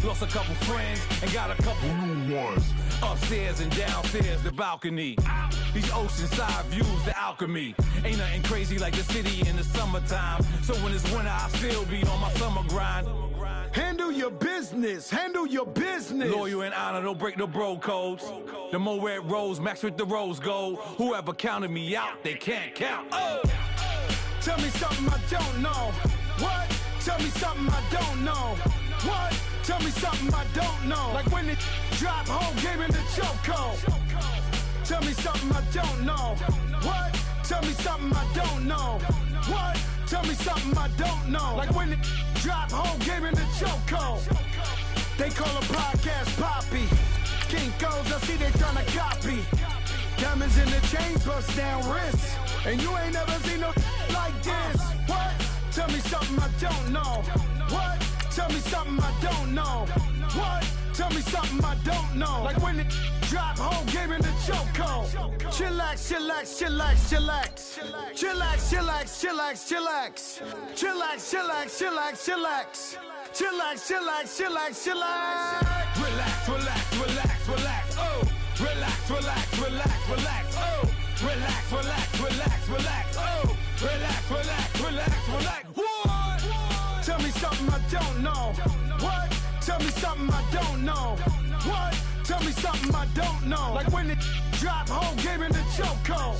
Lost a couple friends and got a couple new ones. Upstairs and downstairs, the balcony. These oceanside views, the alchemy. Ain't nothing crazy like the city in the summertime. So when it's winter, I still be on my summer grind. Handle your business. Handle your business. Loyal and honor, don't break the bro codes. The more red rose, max with the rose gold. Whoever counted me out, they can't count. Oh! Tell me something I don't know. What? Tell me something I don't know. What? Tell me something I don't know. Like when it drop home, game in the chokehold. Tell me something I don't know. What? Tell me something I don't know. What? Tell me something I don't know. Like when it drop home, game in the chokehold. They call a podcast Poppy. Kinkos, I see they tryna copy. Diamonds in the chains, bust down wrists. And you ain't never seen no like this. What? Tell me something I don't know. What? Tell me something I don't know. What? Tell me something I don't know. Like when it drop home, game in the chokehold. Chillax, chillax, chillax, chillax. Chillax, chillax, chillax, chillax. Chillax, chillax, chillax, chillax. Chillax, chillax, chillax, chillax. Relax, relax, relax, relax. Oh! Relax, relax, relax, relax. Oh! Relax, relax, relax, relax. Oh! Relax, relax, relax, relax. What? Tell me something I don't know. What? Tell me something I don't know. What? Tell me something I don't know. Like when it drop home, game in the chokehold.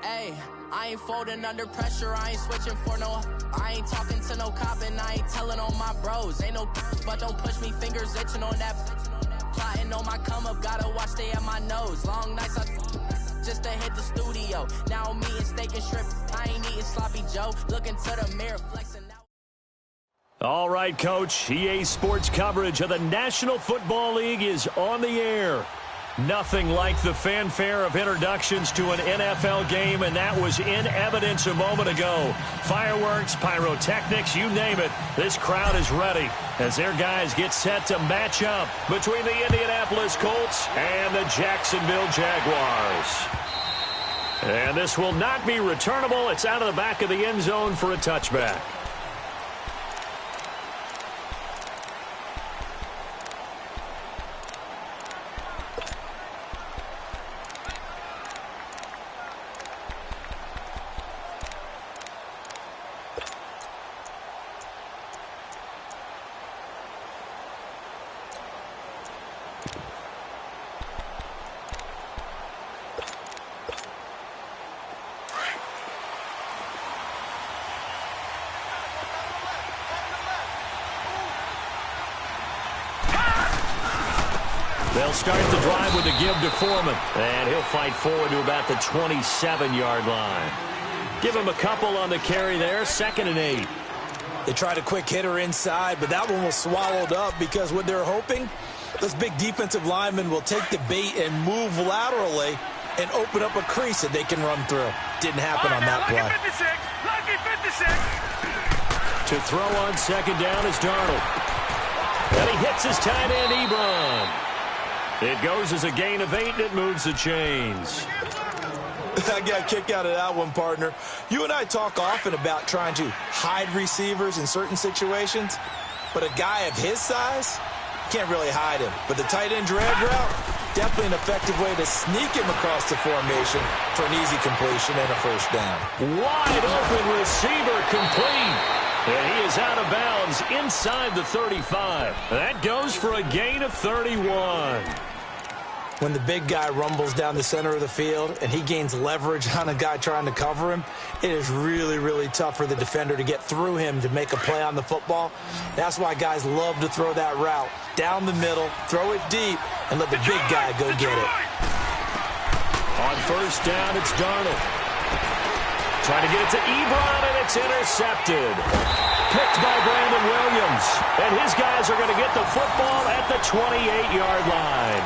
Hey, I ain't folding under pressure, I ain't switching for no. I ain't talking to no cop and I ain't telling on my bros. Ain't no but don't push me, fingers itching on that. Plotting on my come up, gotta watch stay at my nose. Long nights I just to hit the studio. Now I'm eating steak and shrimp, I ain't eating sloppy Joe. Looking to the mirror, flexing out. All right, Coach, EA Sports coverage of the National Football League is on the air. Nothing like the fanfare of introductions to an NFL game, and that was in evidence a moment ago. Fireworks, pyrotechnics, you name it. This crowd is ready as their guys get set to match up between the Indianapolis Colts and the Jacksonville Jaguars. And this will not be returnable. It's out of the back of the end zone for a touchback. They'll start the drive with a give to Foreman, and he'll fight forward to about the 27-yard line. Give him a couple on the carry there, 2nd and 8. They tried a quick hitter inside, but that one was swallowed up because what they're hoping, this big defensive lineman will take the bait and move laterally and open up a crease that they can run through. Didn't happen on that play. Lucky 56. To throw on 2nd down is Darnold. And he hits his tight end, Ebron. It goes as a gain of 8, and it moves the chains. I got a kick out of that one, partner. You and I talk often about trying to hide receivers in certain situations, but a guy of his size, can't really hide him. But the tight end drag route, definitely an effective way to sneak him across the formation for an easy completion and a first down. Wide open receiver complete. And he is out of bounds inside the 35. That goes for a gain of 31. When the big guy rumbles down the center of the field and he gains leverage on a guy trying to cover him, it is really, really tough for the defender to get through him to make a play on the football. That's why guys love to throw that route down the middle, throw it deep, and let the big guy go get it. On 1st down, it's Darnold. Trying to get it to Ebron, and it's intercepted. Picked by Brandon Williams. And his guys are going to get the football at the 28-yard line.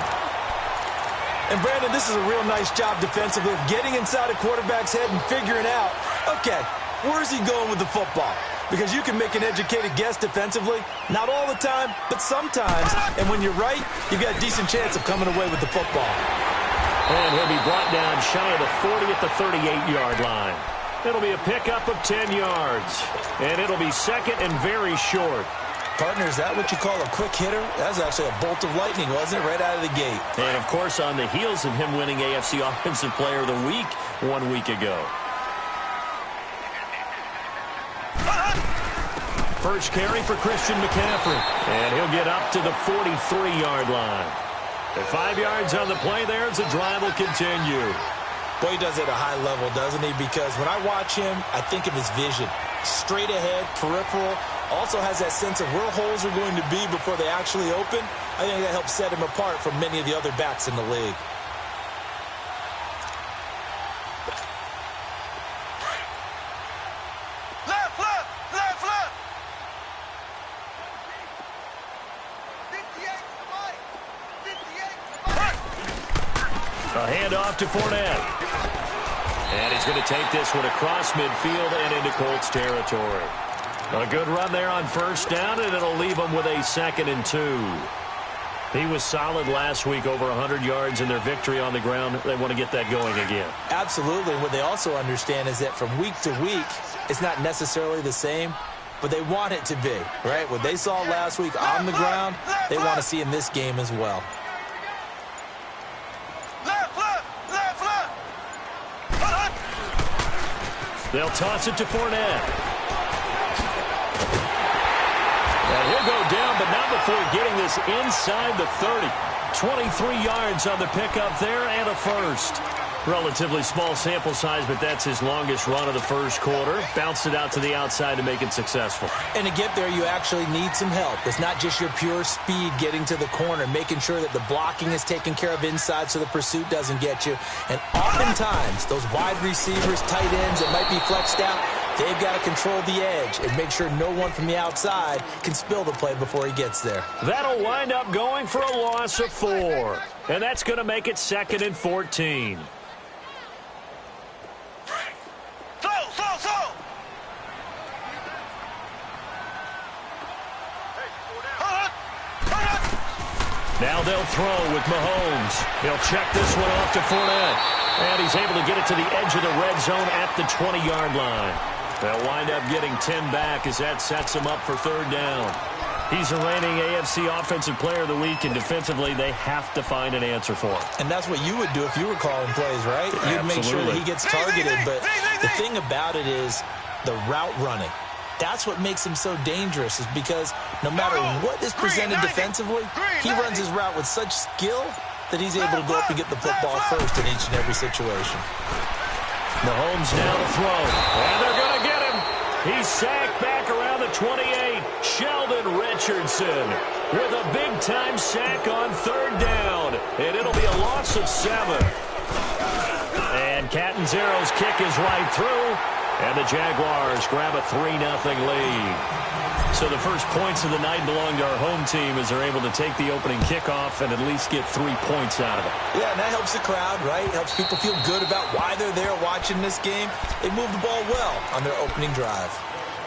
And, Brandon, this is a real nice job defensively of getting inside a quarterback's head and figuring out, okay, where's he going with the football? Because you can make an educated guess defensively. Not all the time, but sometimes. And when you're right, you've got a decent chance of coming away with the football. And he'll be brought down shy of the 40 at the 38-yard line. It'll be a pickup of 10 yards. And it'll be second and very short. Partner, is that what you call a quick hitter? That was actually a bolt of lightning, wasn't it, right out of the gate? And, of course, on the heels of him winning AFC Offensive Player of the Week 1 week ago. First carry for Christian McCaffrey. And he'll get up to the 43-yard line. At 5 yards on the play there as the drive will continue. Boy, he does it at a high level, doesn't he? Because when I watch him, I think of his vision. Straight ahead, peripheral. Also has that sense of where holes are going to be before they actually open. I think that helps set him apart from many of the other backs in the league. Left, left, left, left. 58 to Mike. 58 to Mike. A handoff to Fournette. And he's going to take this one across midfield and into Colts territory. A good run there on first down, and it'll leave him with a 2nd and 2. He was solid last week, over 100 yards in their victory on the ground. They want to get that going again. Absolutely. What they also understand is that from week to week, it's not necessarily the same, but they want it to be, right? What they saw last week on the ground, they want to see in this game as well. They'll toss it to Fournette. And he'll go down, but not before getting this inside the 30. 23 yards on the pickup there and a first. Relatively small sample size, but that's his longest run of the first quarter. Bounced it out to the outside to make it successful. And to get there, you actually need some help. It's not just your pure speed getting to the corner, making sure that the blocking is taken care of inside so the pursuit doesn't get you. And oftentimes, those wide receivers, tight ends that might be flexed out, they've got to control the edge and make sure no one from the outside can spill the play before he gets there. That'll wind up going for a loss of 4. And that's going to make it 2nd and 14. Now they'll throw with Mahomes. He'll check this one off to Fournette. And he's able to get it to the edge of the red zone at the 20-yard line. They'll wind up getting 10 back as that sets him up for 3rd down. He's the reigning AFC Offensive Player of the Week, and defensively they have to find an answer for him. And that's what you would do if you were calling plays, right? You'd make sure that he gets targeted. But the thing about it is the route running. That's what makes him so dangerous, is because no matter what is presented defensively, he runs his route with such skill that he's able to go up and get the football first in each and every situation. Mahomes now to throw. And they're going to get him. He's sacked back around the 28. Sheldon Richardson with a big-time sack on 3rd down. And it'll be a loss of 7. And Catanzaro's kick is right through. And the Jaguars grab a 3-0 lead. So the first points of the night belong to our home team as they're able to take the opening kickoff and at least get 3 points out of it. Yeah, and that helps the crowd, right? Helps people feel good about why they're there watching this game. They move the ball well on their opening drive.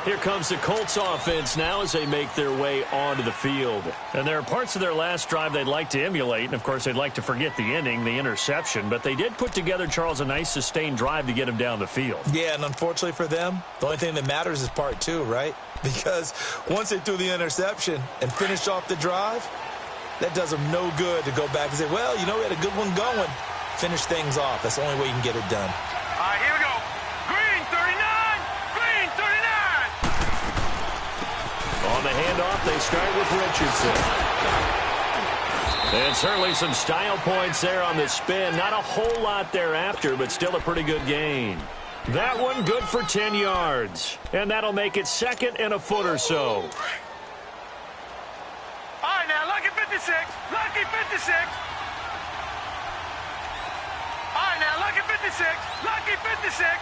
Here comes the Colts offense now as they make their way onto the field. And there are parts of their last drive they'd like to emulate. And, of course, they'd like to forget the ending, the interception. But they did put together, Charles, a nice sustained drive to get him down the field. Yeah, and unfortunately for them, the only thing that matters is part 2, right? Because once they threw the interception and finished off the drive, that does them no good to go back and say, well, you know, we had a good one going. Finish things off. That's the only way you can get it done. All right, here we go. Green 39. Green 39. On the handoff, they start with Richardson. And certainly some style points there on the spin. Not a whole lot thereafter, but still a pretty good gain. That one good for 10 yards. And that'll make it 2nd and a foot or so. All right, now, lucky 56. Lucky 56. All right, now, lucky 56. Lucky 56.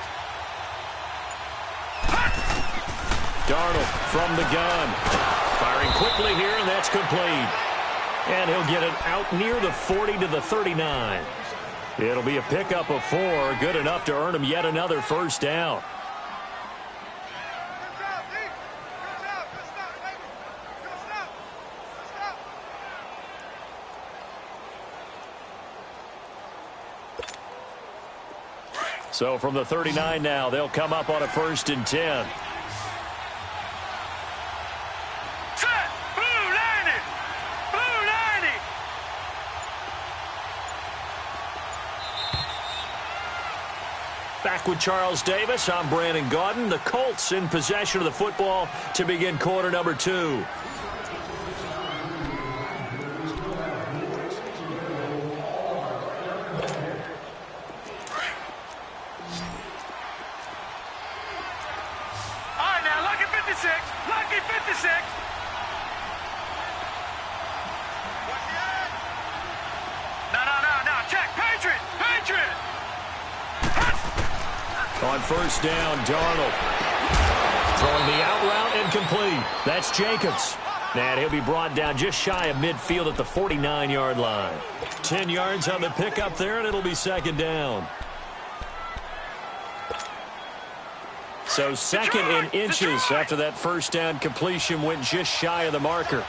Darnold from the gun. Firing quickly here, and that's complete. And he'll get it out near the 40 to the 39. It'll be a pickup of 4, good enough to earn him yet another first down. So from the 39 now, they'll come up on a 1st and 10. Back with Charles Davis, I'm Brandon Gaudin. The Colts in possession of the football to begin quarter number 2. All right, now, lucky 56. Lucky 56. No. Check. Patriot. On 1st down, Darnold. Throwing the out route and complete. That's Jacobs. And he'll be brought down just shy of midfield at the 49-yard line. 10 yards on the pickup there, and it'll be 2nd down. So 2nd in inches after that 1st down completion went just shy of the marker.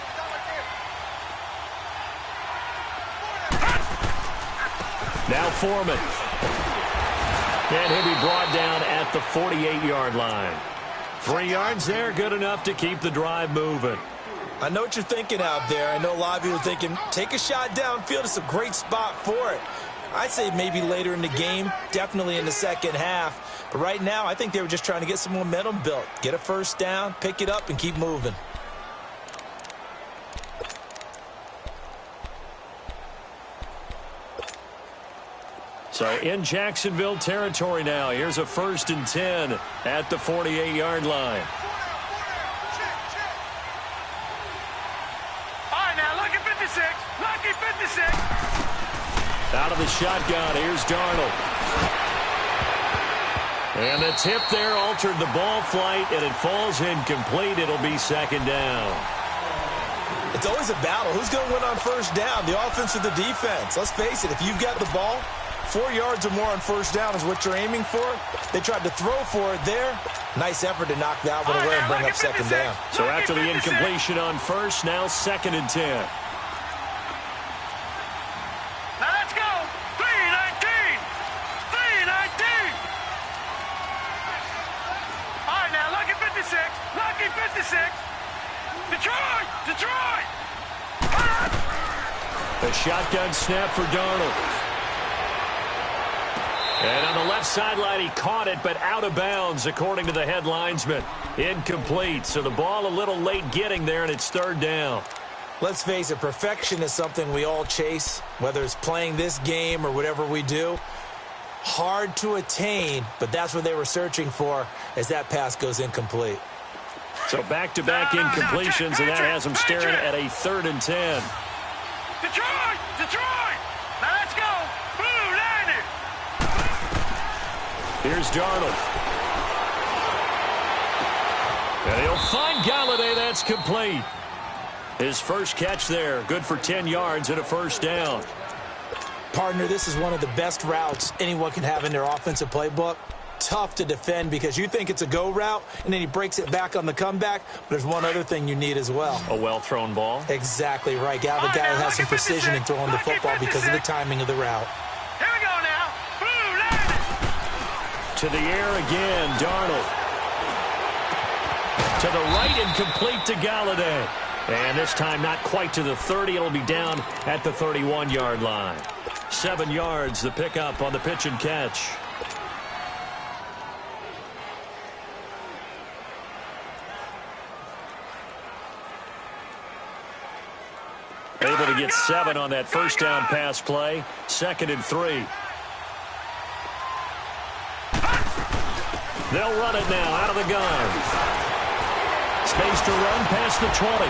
Now Foreman. And he'll be brought down at the 48-yard line. 3 yards there, good enough to keep the drive moving. I know what you're thinking out there. I know a lot of you are thinking, take a shot downfield. It's a great spot for it. I'd say maybe later in the game, definitely in the second half. But right now, I think they were just trying to get some momentum built. Get a 1st down, pick it up, and keep moving. So in Jacksonville territory now. Here's a 1st and 10 at the 48-yard line. All right, now, lucky 56. Lucky 56. Out of the shotgun, here's Darnold. And the tip there altered the ball flight, and it falls incomplete. It'll be 2nd down. It's always a battle. Who's going to win on 1st down, the offense or the defense? Let's face it, if you've got the ball, 4 yards or more on 1st down is what you're aiming for. They tried to throw for it there. Nice effort to knock that one away and bring up 2nd down. So after the incompletion on 1st, now 2nd and 10. Now let's go. 3-19. 3-19. All right, now, lucky 56. Lucky 56. Detroit. A shotgun snap for Darnold. And on the left sideline, he caught it, but out of bounds, according to the head linesman. Incomplete. So the ball a little late getting there, and it's 3rd down. Let's face it, perfection is something we all chase, whether it's playing this game or whatever we do. Hard to attain, but that's what they were searching for as that pass goes incomplete. So back-to-back incompletions, and that has them staring at a 3rd and 10. Detroit. Now let's go. Blue 90. Here's Darnold. And he'll find Galladay. That's complete. His first catch there. Good for 10 yards and a 1st down. Partner, this is one of the best routes anyone can have in their offensive playbook. Tough to defend because you think it's a go route, and then he breaks it back on the comeback. But there's one other thing you need as well. A well-thrown ball. Exactly right. You have a guy who has some precision in throwing the football because of the timing of the route. Here we go now. Blue 90. To the air again, Darnold. To the right and complete to Galladay. And this time not quite to the 30. It'll be down at the 31-yard line. 7 yards, the pickup on the pitch and catch. Able to get 7 on that 1st down pass play. 2nd and 3. They'll run it now out of the gun. Space to run past the 20.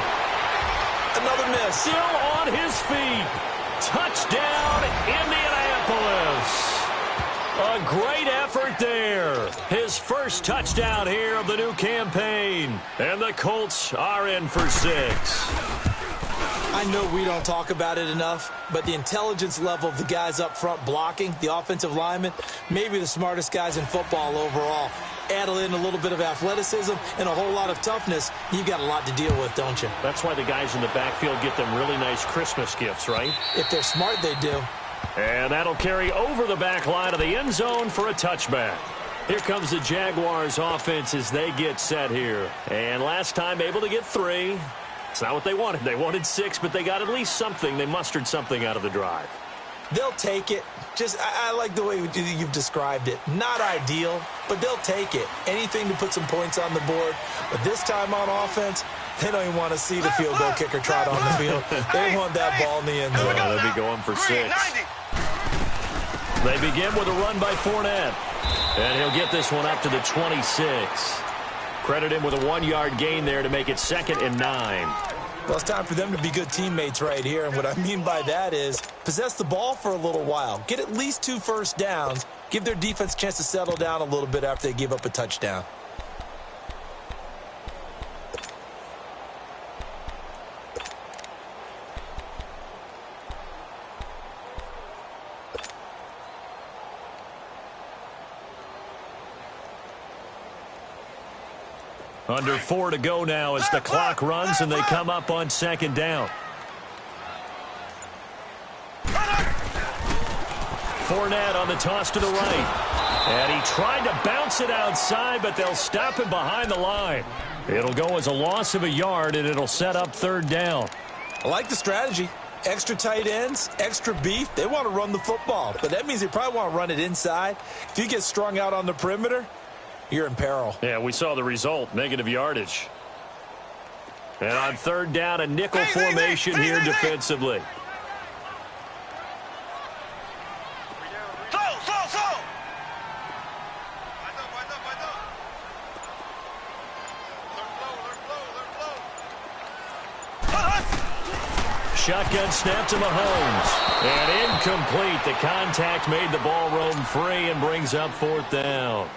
Another miss. Still on his feet. Touchdown, Indianapolis. A great effort there. His first touchdown here of the new campaign. And the Colts are in for 6. I know we don't talk about it enough, but the intelligence level of the guys up front blocking, the offensive linemen, maybe the smartest guys in football overall. Add in a little bit of athleticism and a whole lot of toughness, you've got a lot to deal with, don't you? That's why the guys in the backfield get them really nice Christmas gifts, right? If they're smart, they do. And that'll carry over the back line of the end zone for a touchback. Here comes the Jaguars offense as they get set here. And last time able to get 3. It's not what they wanted. They wanted 6, but they got at least something. They mustered something out of the drive. They'll take it. I like the way you've described it. Not ideal, but they'll take it. Anything to put some points on the board. But this time on offense, they don't even want to see the field goal kicker trot on the field. They want that ball in the end zone. They'll be going for 6. They begin with a run by Fournette. And he'll get this one up to the 26. Credit him with a 1-yard gain there to make it 2nd and 9. Well, it's time for them to be good teammates right here. And what I mean by that is possess the ball for a little while. Get at least 2 first downs. Give their defense a chance to settle down a little bit after they give up a touchdown. Under 4 to go now as the clock runs and they come up on 2nd down. Fournette on the toss to the right. And he tried to bounce it outside, but they'll stop him behind the line. It'll go as a loss of a yard, and it'll set up 3rd down. I like the strategy. Extra tight ends, extra beef. They want to run the football, but that means they probably want to run it inside. If you get strung out on the perimeter, you're in peril. Yeah, we saw the result, negative yardage. And on 3rd down, a nickel formation here defensively. Shotgun snap to Mahomes. And incomplete. The contact made the ball roam free and brings up 4th down.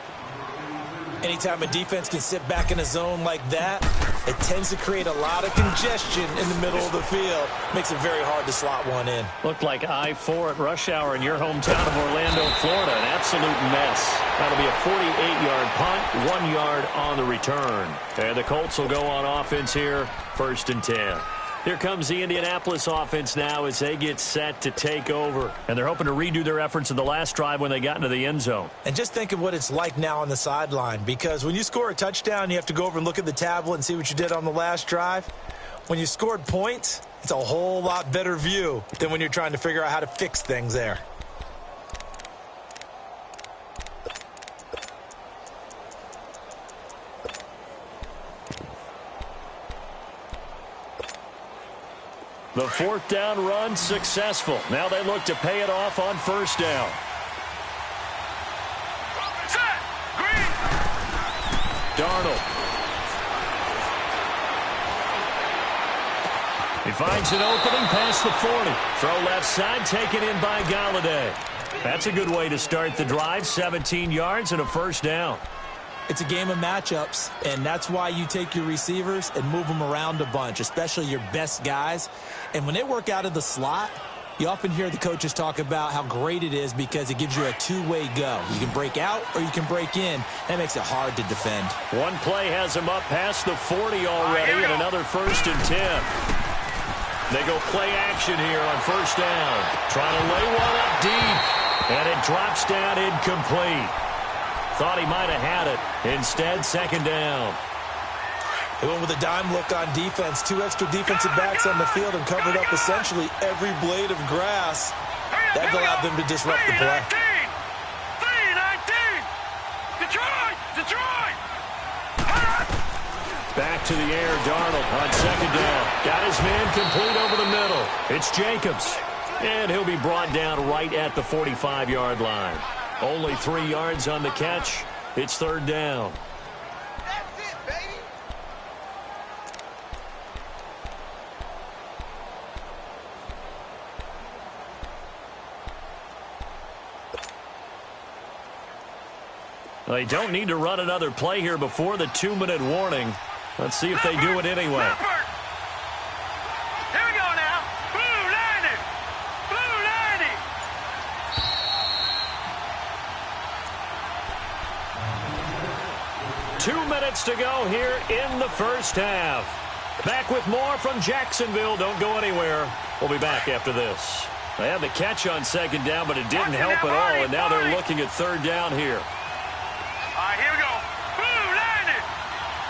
Anytime a defense can sit back in a zone like that, it tends to create a lot of congestion in the middle of the field. Makes it very hard to slot one in. Looked like I-4 at rush hour in your hometown of Orlando, Florida. An absolute mess. That'll be a 48-yard punt, 1 yard on the return. And the Colts will go on offense here, 1st and 10. Here comes the Indianapolis offense now as they get set to take over. And they're hoping to redo their efforts in the last drive when they got into the end zone. And just think of what it's like now on the sideline, because when you score a touchdown, you have to go over and look at the tablet and see what you did on the last drive. When you scored points, it's a whole lot better view than when you're trying to figure out how to fix things there. The 4th down run successful. Now they look to pay it off on 1st down. Darnold. He finds an opening past the 40. Throw left side, taken in by Galladay. That's a good way to start the drive. 17 yards and a 1st down. It's a game of matchups, and that's why you take your receivers and move them around a bunch, especially your best guys. And when they work out of the slot, you often hear the coaches talk about how great it is because it gives you a 2-way go. You can break out or you can break in. That makes it hard to defend. One play has him up past the 40 already, and another 1st and 10. They go play action here on 1st down. Trying to lay one up deep, and it drops down incomplete. Thought he might have had it. Instead, 2nd down. They went with a dime look on defense. 2 extra defensive backs on the field and covered up essentially every blade of grass. That allowed them to disrupt the play. 3-19! Detroit! Back to the air, Darnold on 2nd down. Got his man complete over the middle. It's Jacobs. And he'll be brought down right at the 45-yard line. Only 3 yards on the catch. It's 3rd down. That's it, baby! They don't need to run another play here before the 2-minute warning. Let's see if they do it anyway. Here we go now. Blue 90. Blue 90. 2 minutes to go here in the first half. Back with more from Jacksonville. Don't go anywhere. We'll be back after this. They had the catch on second down, but it didn't help at all, and now they're looking at third down here. All right, here we go. Blue 90.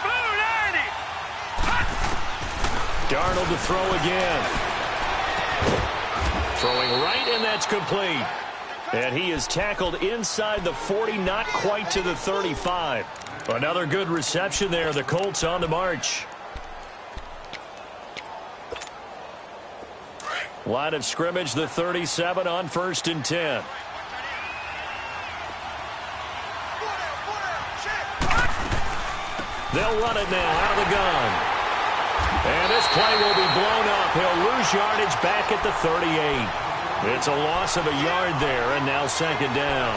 Blue 90. Darnold to throw again. Throwing right, and that's complete. And he is tackled inside the 40, not quite to the 35. Another good reception there. The Colts on the march. Line of scrimmage, the 37 on 1st and 10. They'll run it now out of the gun. And this play will be blown up. He'll lose yardage back at the 38. It's a loss of a yard there, and now second down.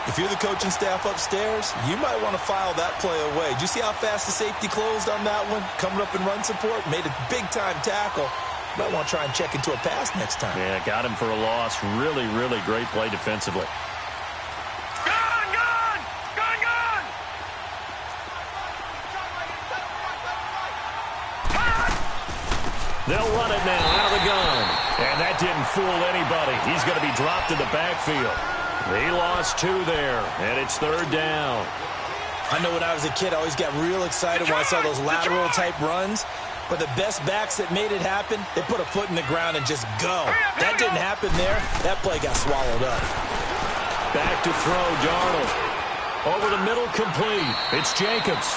If you're the coaching staff upstairs, you might want to file that play away. Did you see how fast the safety closed on that one? Coming up in run support, made a big-time tackle. Might want to try and check into a pass next time. Yeah, got him for a loss. Really, really great play defensively. Gun, gun, gun, gun. They'll run it now out of the gun. And that didn't fool anybody. He's going to be dropped in the backfield. He lost 2 there, and it's third down. I know when I was a kid, I always got real excited when I saw those lateral-type runs. But the best backs that made it happen, they put a foot in the ground and just go. That didn't happen there. That play got swallowed up. Back to throw, Darnold. Over the middle, complete. It's Jacobs.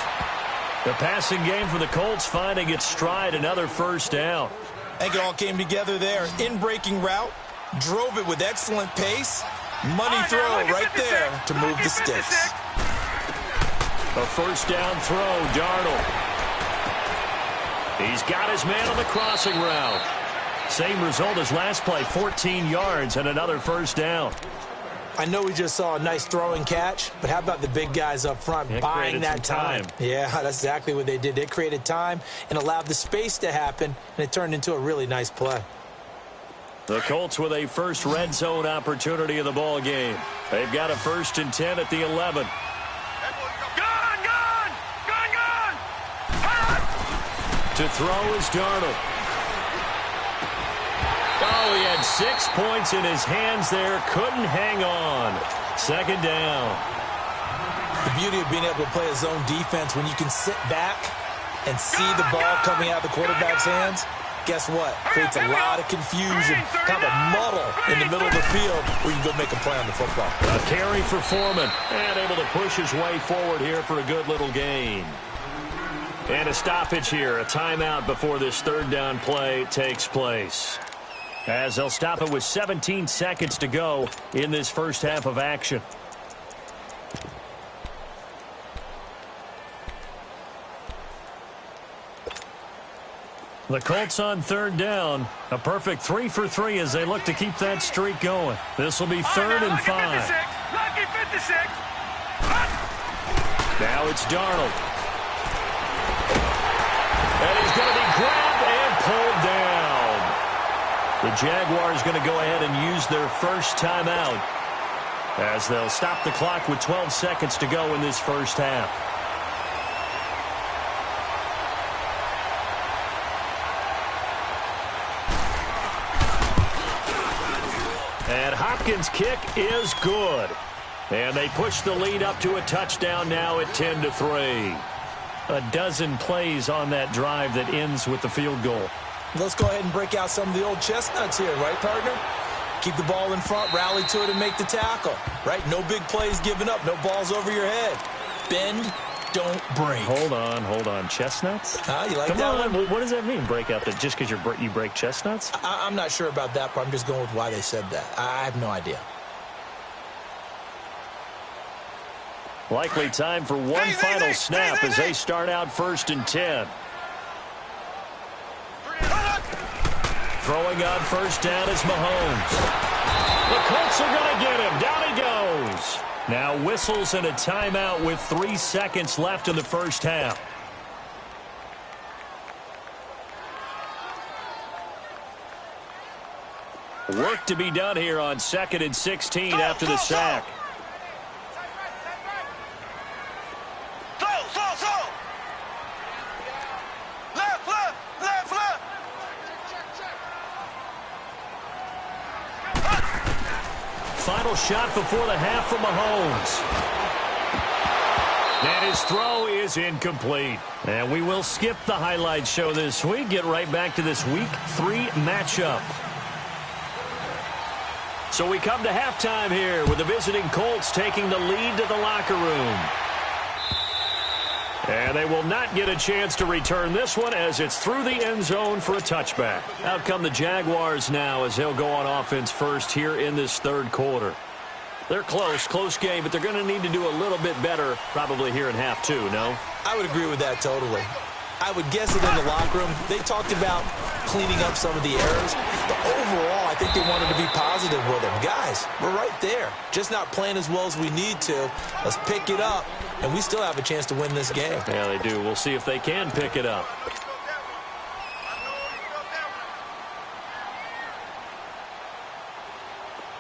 The passing game for the Colts finding its stride, another first down. I think it all came together there. In-breaking route, drove it with excellent pace. Money throw right there to move the sticks. A first down throw, Darnold. He's got his man on the crossing route. Same result as last play, 14 yards and another first down. I know we just saw a nice throwing catch, but how about the big guys up front buying that time? Yeah, that's exactly what they did. They created time and allowed the space to happen, and it turned into a really nice play. The Colts with a first red zone opportunity of the ball game. They've got a 1st and 10 at the 11. To throw is Darnold. Oh, he had 6 points in his hands there. Couldn't hang on. Second down. The beauty of being able to play a zone defense when you can sit back and see the ball coming out of the quarterback's hands, guess what? Creates a lot of confusion, kind of a muddle in the middle of the field where you can go make a play on the football. A carry for Foreman. And able to push his way forward here for a good little gain. And a stoppage here, a timeout before this third down play takes place. As they'll stop it with 17 seconds to go in this first half of action. The Colts on third down. A perfect 3 for 3 as they look to keep that streak going. This will be 3rd and 5. Lucky 56. Now it's Darnold. And he's going to be grabbed and pulled down. The Jaguars going to go ahead and use their first timeout as they'll stop the clock with 12 seconds to go in this first half. And Hopkins' kick is good. And they push the lead up to a touchdown now at 10-3. A dozen plays on that drive that ends with the field goal. Let's go ahead and break out some of the old chestnuts here, right, partner? Keep the ball in front, rally to it, and make the tackle, right? No big plays given up, no balls over your head. Bend, don't break. Hold on. Chestnuts? You like Come that on. one? What does that mean, break out? That just because you break chestnuts? I'm not sure about that, but I'm just going with why they said that. I have no idea. Likely time for one final snap as they start out 1st and 10. Throwing on first down is Mahomes. The Colts are going to get him. Down he goes. Now whistles and a timeout with 3 seconds left in the first half. Work to be done here on 2nd and 16 after the sack. Final shot before the half from Mahomes. And his throw is incomplete. And we will skip the highlight show this week. Get right back to this Week 3 matchup. So we come to halftime here with the visiting Colts taking the lead to the locker room. And they will not get a chance to return this one as it's through the end zone for a touchback. Out come the Jaguars now as they'll go on offense first here in this third quarter. They're close game, but they're going to need to do a little bit better probably here in half two, no? I would agree with that totally. I would guess that in the locker room, they talked about cleaning up some of the errors, but overall, I think they wanted to be positive with them. Guys, we're right there. Just not playing as well as we need to. Let's pick it up, and we still have a chance to win this game. Yeah, they do. We'll see if they can pick it up.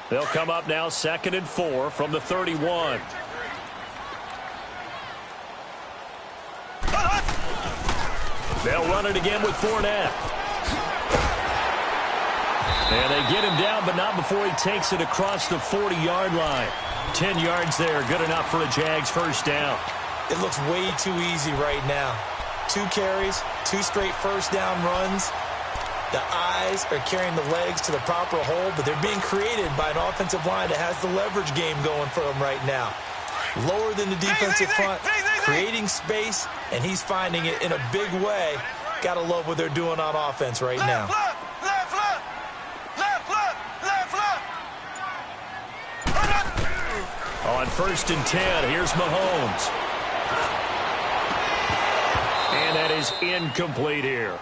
They'll come up now 2nd and 4 from the 31. They'll run it again with Fournette. And they get him down, but not before he takes it across the 40-yard line. 10 yards there, good enough for a Jags first down. It looks way too easy right now. 2 carries, 2 straight first down runs. The eyes are carrying the legs to the proper hold, but they're being created by an offensive line that has the leverage game going for them right now. Lower than the defensive front, creating space, and he's finding it in a big way. Gotta love what they're doing on offense right now. On 1st and 10, here's Mahomes. And that is incomplete here.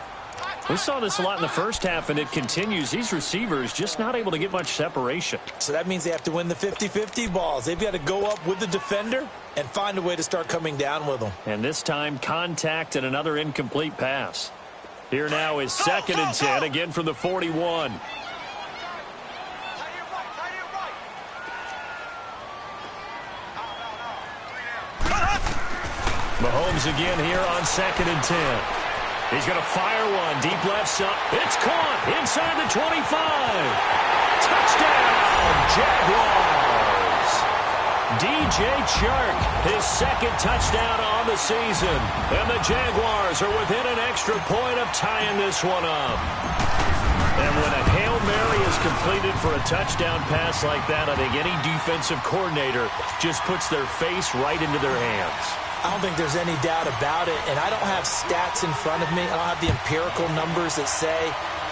We saw this a lot in the first half, and it continues. These receivers just not able to get much separation. So that means they have to win the 50-50 balls. They've got to go up with the defender and find a way to start coming down with them. And this time, contact and another incomplete pass. Here now is 2nd and 10, again from the 41. Mahomes again here on 2nd and 10. He's going to fire one. Deep left side. It's caught inside the 25. Touchdown, Jaguars. DJ Chark, his 2nd touchdown on the season. And the Jaguars are within an extra point of tying this one up. And when a Hail Mary is completed for a touchdown pass like that, I think any defensive coordinator just puts their face right into their hands. I don't think there's any doubt about it, and I don't have stats in front of me. I don't have the empirical numbers that say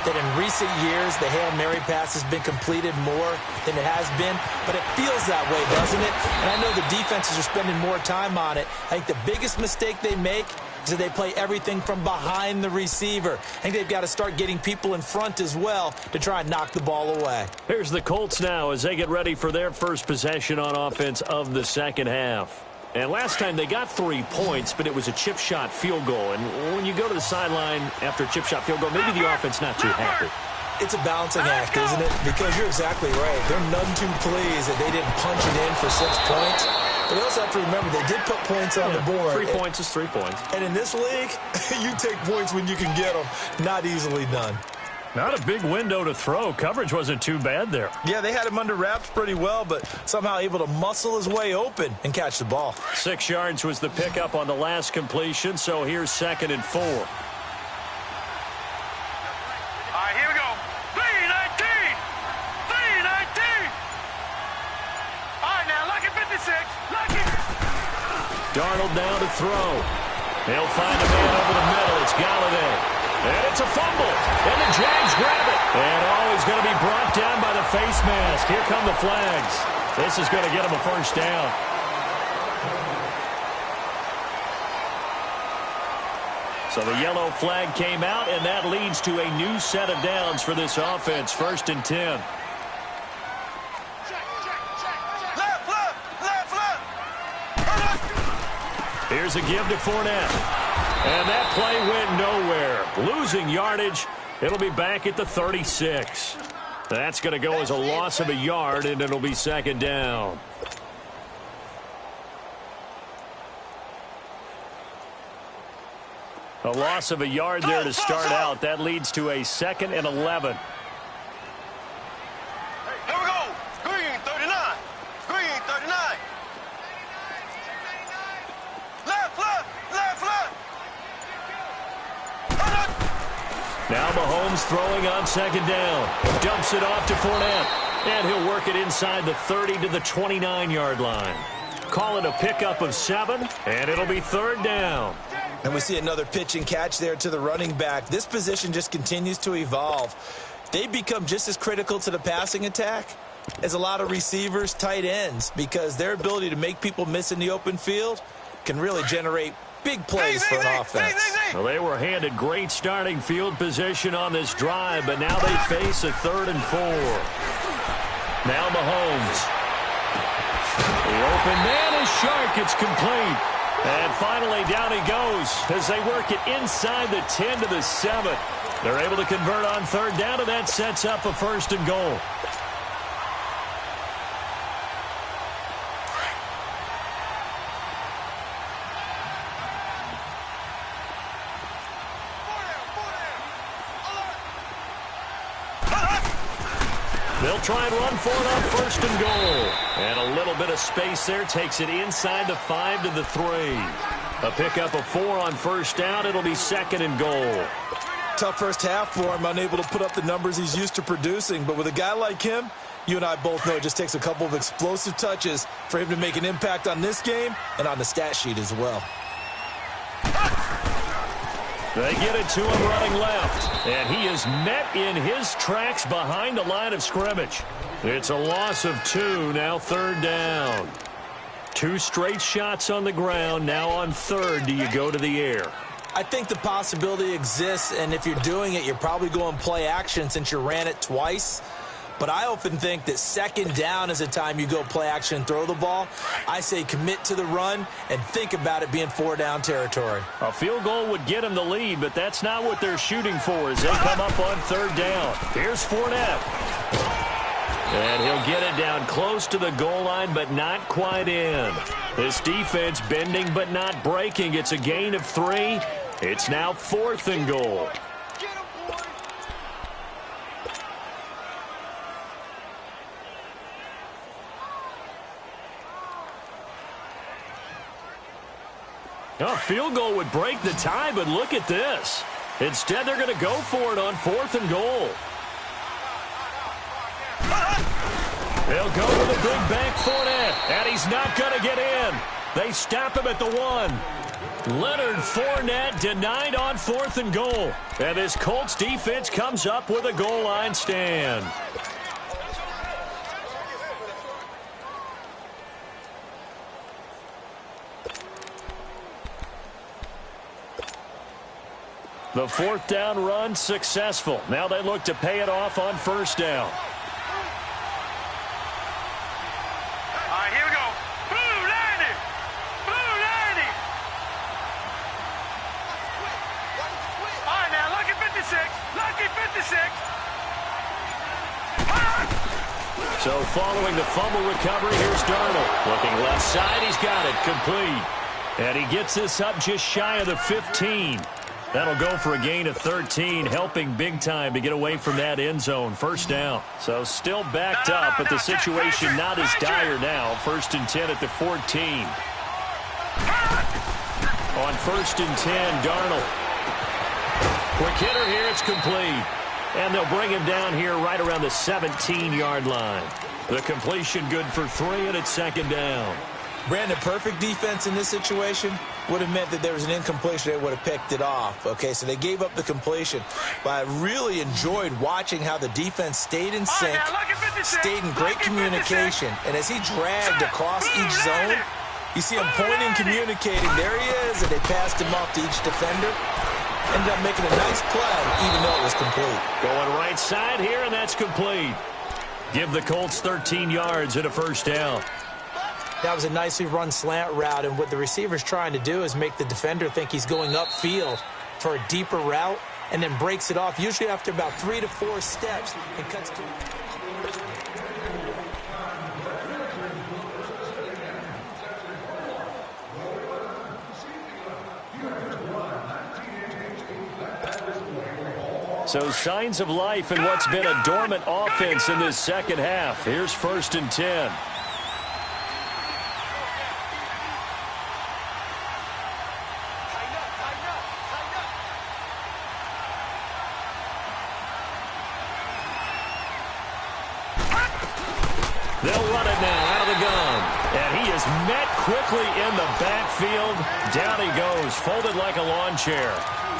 that in recent years the Hail Mary pass has been completed more than it has been, but it feels that way, doesn't it? And I know the defenses are spending more time on it. I think the biggest mistake they make is that they play everything from behind the receiver. I think they've got to start getting people in front as well to try and knock the ball away. Here's the Colts now as they get ready for their first possession on offense of the second half. And last time they got 3 points, but it was a chip shot field goal. And when you go to the sideline after a chip shot field goal, maybe the offense not too happy. It's a balancing act, isn't it? Because you're exactly right. They're none too pleased that they didn't punch it in for 6 points. But they also have to remember they did put points on the board. 3 points is 3 points. And in this league, you take points when you can get them. Not easily done. Not a big window to throw. Coverage wasn't too bad there. Yeah, they had him under wraps pretty well, but somehow able to muscle his way open and catch the ball. 6 yards was the pickup on the last completion, so here's 2nd and 4. All right, here we go. 3-19. 3-19. All right, now, lucky 56. Lucky. Darnold now to throw. They'll find a man over the middle. It's Galladay. And it's a fumble. And the Jags grab it. And he's going to be brought down by the face mask. Here come the flags. This is going to get him a first down. So the yellow flag came out, and that leads to a new set of downs for this offense. 1st and 10. Left, left, left, left. Here's a give to Fournette. And that play went nowhere. Losing yardage. It'll be back at the 36. That's going to go as a loss of a yard, and it'll be second down. A loss of a yard there to start out. That leads to a 2nd and 11. Here we go. Green 39. Green 39. Left. Now Mahomes throwing on second down. Dumps it off to Fournette. And he'll work it inside the 30 to the 29-yard line. Call it a pickup of 7, and it'll be third down. And we see another pitch and catch there to the running back. This position just continues to evolve. They become just as critical to the passing attack as a lot of receivers, tight ends, because their ability to make people miss in the open field can really generate big plays for an offense. Well, they were handed great starting field position on this drive, but now they face a 3rd and 4. Now Mahomes. The open man is Shark. It's complete. And finally, down he goes as they work it inside the 10 to the 7. They're able to convert on third down, and that sets up a 1st and goal. They'll try and run for it on 1st and goal. And a little bit of space there takes it inside the 5 to the 3. A pickup of 4 on 1st down. It'll be 2nd and goal. Tough first half for him, unable to put up the numbers he's used to producing. But with a guy like him, you and I both know it just takes a couple of explosive touches for him to make an impact on this game and on the stat sheet as well. They get it to him running left. And he is met in his tracks behind the line of scrimmage. It's a loss of 2, now 3rd down. 2 straight shots on the ground. Now on 3rd, do you go to the air? I think the possibility exists, and if you're doing it, you're probably going play action since you ran it twice. But I often think that 2nd down is a time you go play action and throw the ball. I say commit to the run and think about it being 4-down territory. A field goal would get him the lead, but that's not what they're shooting for as they come up on 3rd down. Here's Fournette. And he'll get it down close to the goal line, but not quite in. This defense bending but not breaking. It's a gain of 3. It's now 4th and goal. A field goal would break the tie, but look at this. Instead, they're going to go for it on 4th and goal. They'll go to the big bank Fournette, and he's not going to get in. They stop him at the 1. Leonard Fournette denied on 4th and goal. And this Colts defense comes up with a goal line stand. The 4th down run successful. Now they look to pay it off on 1st down. All right, here we go. Blue landing. Blue landing. All right, now, lucky 56. Lucky 56. So following the fumble recovery, here's Darnold. Looking left side, he's got it. Complete. And he gets this up just shy of the 15. That'll go for a gain of 13, helping big time to get away from that end zone. 1st down. So still backed up, but the situation not as dire now. 1st and 10 at the 14. On 1st and 10, Darnold. Quick hitter here, it's complete. And they'll bring him down here right around the 17-yard line. The completion good for 3, and it's 2nd down. Brandon, perfect defense in this situation would have meant that there was an incompletion. They would have picked it off. Okay, so they gave up the completion. But I really enjoyed watching how the defense stayed in sync, stayed in great communication. And as he dragged across each zone, you see him pointing, communicating. There he is, and they passed him off to each defender. Ended up making a nice play, even though it was complete. Going right side here, and that's complete. Give the Colts 13 yards and a 1st down. That was a nicely run slant route, and what the receiver's trying to do is make the defender think he's going upfield for a deeper route, and then breaks it off, usually after about 3 to 4 steps, and cuts to... So signs of life in what's been a dormant offense in this second half. Here's 1st and 10. They'll run it now out of the gun. And he is met quickly in the backfield. Down he goes, folded like a lawn chair.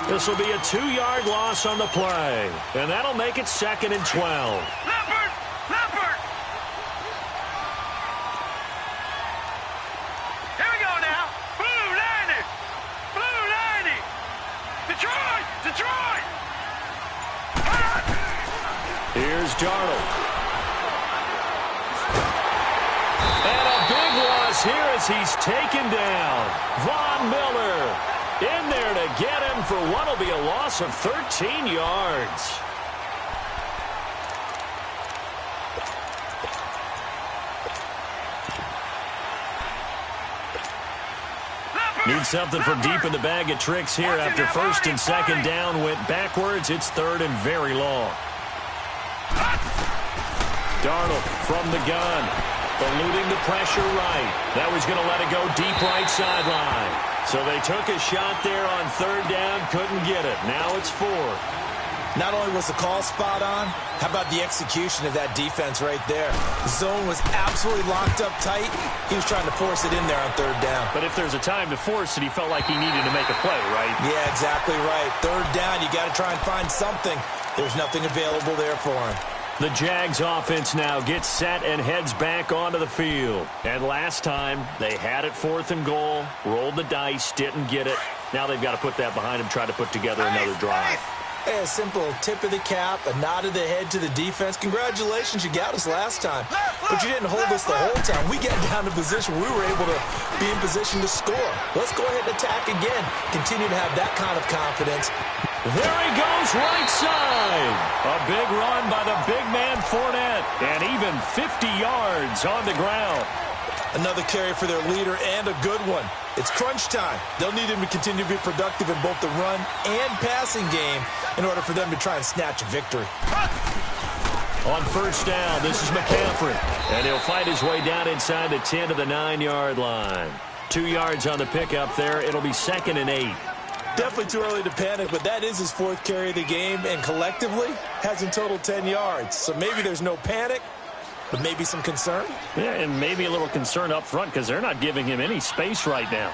This will be a 2-yard loss on the play. And that'll make it 2nd and 12. Leopard! Leopard! Here we go now. Blue landed! Blue landed! Detroit! Detroit! Here's Darnold. And a big loss here as he's taken down. Von Miller in there to get him for what will be a loss of 13 yards. Need something from deep in the bag of tricks here after 1st and 2nd down went backwards. It's 3rd and very long. Darnold from the gun, eluding the pressure right. That was going to let it go deep right sideline. So they took a shot there on 3rd down, couldn't get it. Now it's 4th. Not only was the call spot on, how about the execution of that defense right there? The zone was absolutely locked up tight. He was trying to force it in there on 3rd down. But if there's a time to force it, he felt like he needed to make a play, right? Yeah, exactly right. 3rd down, you got to try and find something. There's nothing available there for him. The Jags offense now gets set and heads back onto the field. And last time, they had it 4th and goal, rolled the dice, didn't get it. Now they've got to put that behind them, try to put together another drive. Hey, a simple tip of the cap, a nod of the head to the defense. Congratulations, you got us last time. But you didn't hold us the whole time. We got down to position where we were able to be in position to score. Let's go ahead and attack again. Continue to have that kind of confidence. There he goes, right side. A big run by the big man Fournette. And even 50 yards on the ground. Another carry for their leader and a good one. It's crunch time. They'll need him to continue to be productive in both the run and passing game in order for them to try and snatch a victory. On 1st down, this is McCaffrey. And he'll fight his way down inside the 10 to the 9-yard line. 2 yards on the pickup there. It'll be 2nd and 8. Definitely too early to panic, but that is his 4th carry of the game, and collectively has in total 10 yards. So maybe there's no panic, but maybe some concern. Yeah, and maybe a little concern up front because they're not giving him any space right now.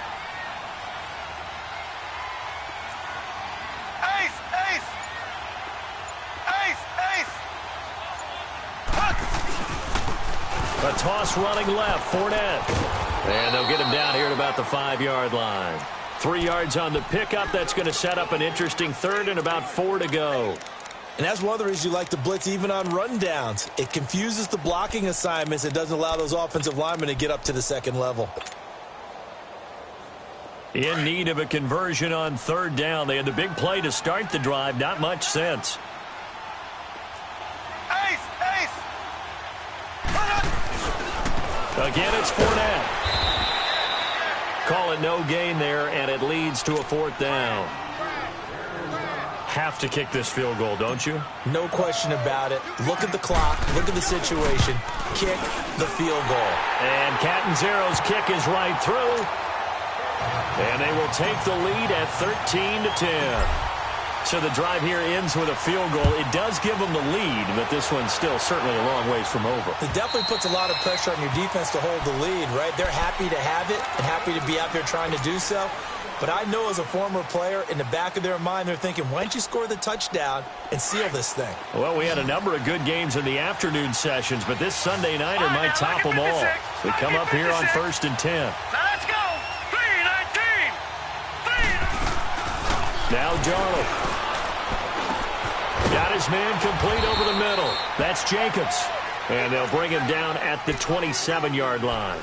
Ace! Ace! Ace! Ace! A toss running left, Fournette. And they'll get him down here at about the 5-yard line. 3 yards on the pickup. That's going to set up an interesting 3rd and about 4 to go. And that's one of the reasons you like to blitz even on rundowns. It confuses the blocking assignments. It doesn't allow those offensive linemen to get up to the 2nd level. In need of a conversion on 3rd down. They had the big play to start the drive. Not much sense. Ace! Ace! Again, it's Fournette. Call it no gain there, and it leads to a 4th down. Have to kick this field goal, don't you? No question about it. Look at the clock. Look at the situation. Kick the field goal. And Catanzaro's kick is right through. And they will take the lead at 13-10. So the drive here ends with a field goal. It does give them the lead, but this one's still certainly a long ways from over. It definitely puts a lot of pressure on your defense to hold the lead, right? They're happy to have it and happy to be out there trying to do so. But I know as a former player, in the back of their mind, they're thinking, why don't you score the touchdown and seal this thing? Well, we had a number of good games in the afternoon sessions, but this Sunday nighter might top them all. We come up here on 1st and 10. Now let's go! 3-19! Now Darnold. Got his man complete over the middle. That's Jacobs. And they'll bring him down at the 27-yard line.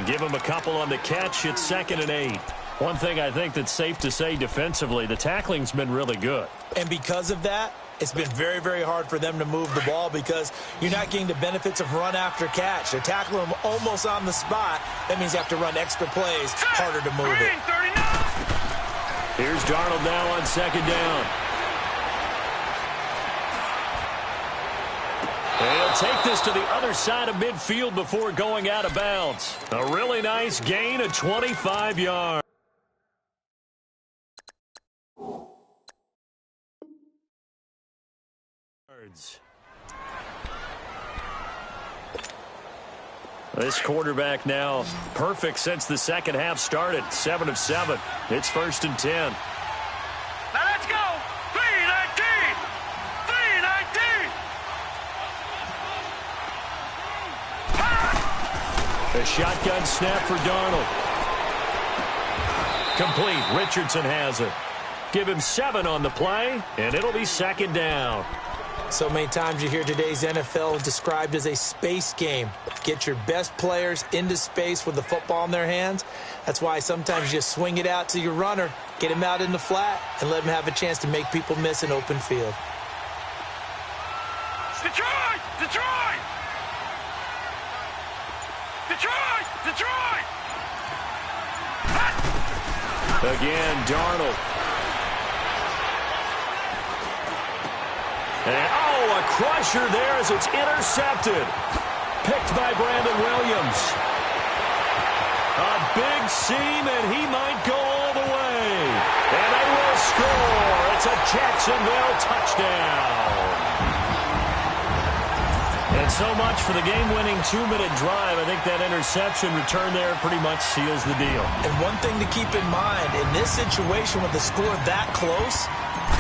Give him a couple on the catch. It's 2nd and 8. One thing I think that's safe to say defensively, the tackling's been really good. And because of that, it's been very, very hard for them to move the ball because you're not getting the benefits of run after catch. They're tackling them almost on the spot. That means you have to run extra plays, harder to move it. Here's Darnold now on 2nd down. He'll take this to the other side of midfield before going out of bounds. A really nice gain of 25 yards. This quarterback now perfect since the second half started. 7 of 7. It's 1st and 10. Now let's go. 3-19. 3-19. A shotgun snap for Darnold. Complete. Richardson has it. Give him 7 on the play, and it'll be 2nd down. So many times you hear today's NFL described as a space game. Get your best players into space with the football in their hands. That's why sometimes you just swing it out to your runner, get him out in the flat, and let him have a chance to make people miss an open field. Detroit! Detroit! Detroit! Detroit! Again, Darnold. And, a crusher there as it's intercepted. Picked by Brandon Williams. A big seam, and he might go all the way. And they will score. It's a Jacksonville touchdown. And so much for the game-winning 2-minute drive. I think that interception return there pretty much seals the deal. And one thing to keep in mind, in this situation with the score that close,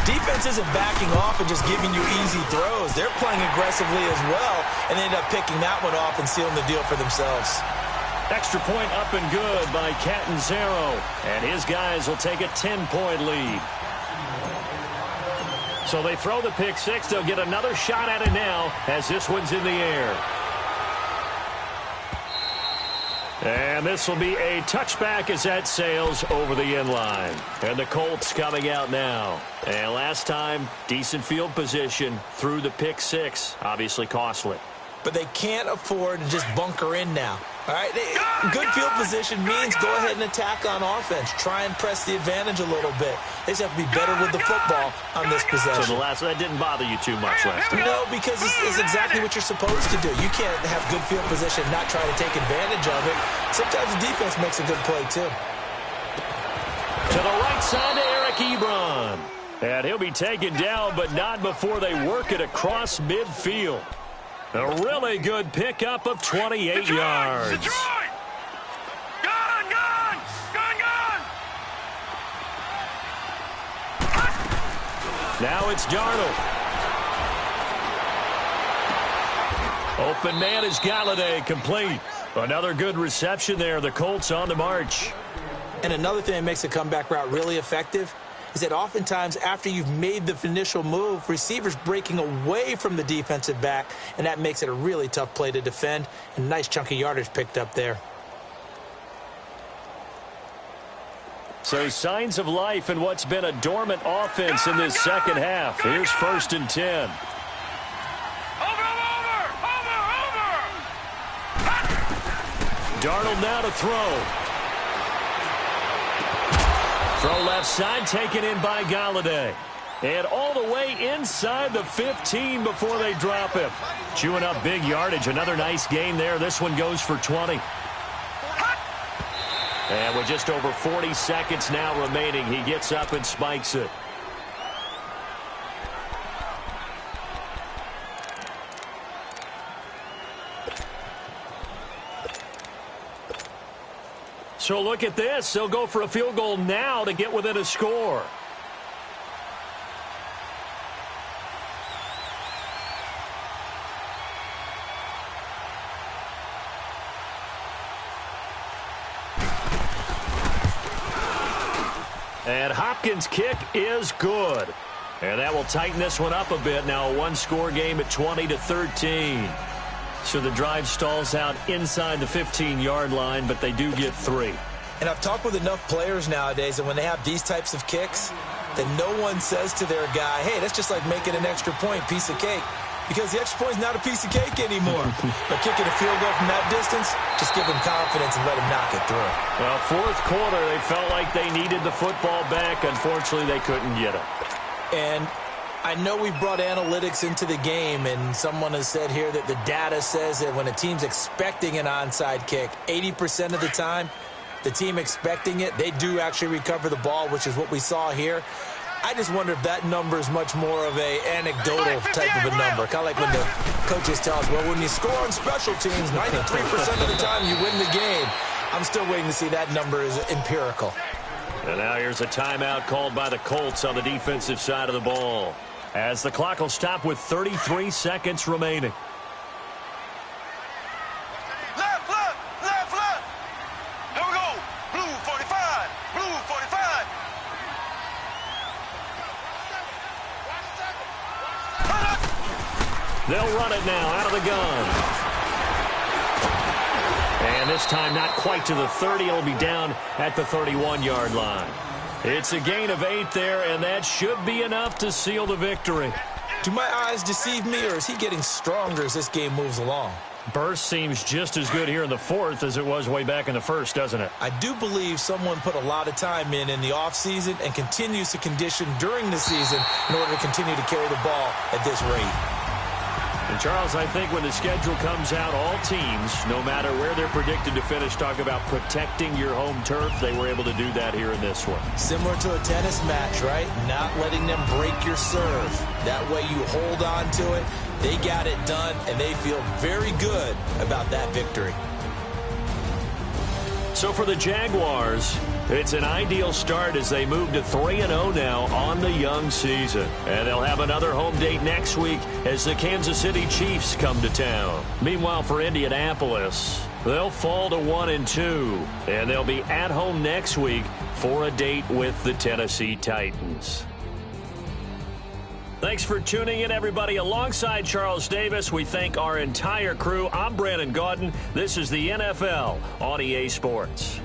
defense isn't backing off and just giving you easy throws. They're playing aggressively as well, and they end up picking that one off and sealing the deal for themselves. Extra point up and good by Catanzaro. And his guys will take a 10-point lead. So they throw the pick six. They'll get another shot at it now as this one's in the air. And this will be a touchback as that sails over the end line. And the Colts coming out now. And last time, decent field position through the pick six. Obviously costly. But they can't afford to just bunker in now. All right, good field position means go ahead and attack on offense. Try and press the advantage a little bit. They just have to be better with the football on this possession. So that didn't bother you too much last time? No, because it's exactly what you're supposed to do. You can't have good field position and not try to take advantage of it. Sometimes the defense makes a good play, too. To the right side to Eric Ebron. And he'll be taken down, but not before they work it across midfield. A really good pickup of 28 yards. Detroit! Gone! Now it's Darnold. Open man is Galladay, complete. Another good reception there. The Colts on the march. And another thing that makes a comeback route really effective is that oftentimes after you've made the initial move, receivers breaking away from the defensive back, and that makes it a really tough play to defend. A nice chunk of yardage picked up there. So signs of life in what's been a dormant offense in this second half. Here's 1st and 10. Darnold now to throw. Throw left side, taken in by Galladay. And all the way inside the 15 before they drop him. Chewing up big yardage. Another nice gain there. This one goes for 20. And with just over 40 seconds now remaining, he gets up and spikes it. So look at this. They'll go for a field goal now to get within a score. And Hopkins' kick is good. And that will tighten this one up a bit. Now a one-score game at 20-13. So the drive stalls out inside the 15-yard line, but they do get 3. And I've talked with enough players nowadays, and when they have these types of kicks, that no one says to their guy, hey, that's just like making an extra point, piece of cake. Because the extra point is not a piece of cake anymore. But kicking a field goal from that distance, just give him confidence and let him knock it through. Well, fourth quarter, they felt like they needed the football back. Unfortunately, they couldn't get it. And I know we brought analytics into the game, and someone has said here that the data says that when a team's expecting an onside kick, 80% of the time, the team expecting it, they do actually recover the ball, which is what we saw here. I just wonder if that number is much more of a anecdotal type of a number. Kind of like when the coaches tell us, well, when you score on special teams, 93% of the time you win the game. I'm still waiting to see that number is empirical. And now here's a timeout called by the Colts on the defensive side of the ball, as the clock will stop with 33 seconds remaining. Left, left, left, left. Here we go. Blue 45, blue 45. They'll run it now out of the gun. And this time not quite to the 30. It'll be down at the 31-yard line. It's a gain of 8 there, and that should be enough to seal the victory. Do my eyes deceive me, or is he getting stronger as this game moves along? Burst seems just as good here in the fourth as it was way back in the first, doesn't it? I do believe someone put a lot of time in the offseason and continues to condition during the season in order to continue to carry the ball at this rate. And, Charles, I think when the schedule comes out, all teams, no matter where they're predicted to finish, talk about protecting your home turf. They were able to do that here in this one. Similar to a tennis match, right? Not letting them break your serve. That way you hold on to it. They got it done, and they feel very good about that victory. So for the Jaguars, it's an ideal start as they move to 3-0 now on the young season. And they'll have another home date next week as the Kansas City Chiefs come to town. Meanwhile, for Indianapolis, they'll fall to 1-2. And they'll be at home next week for a date with the Tennessee Titans. Thanks for tuning in, everybody. Alongside Charles Davis, we thank our entire crew. I'm Brandon Gaudin. This is the NFL on EA Sports.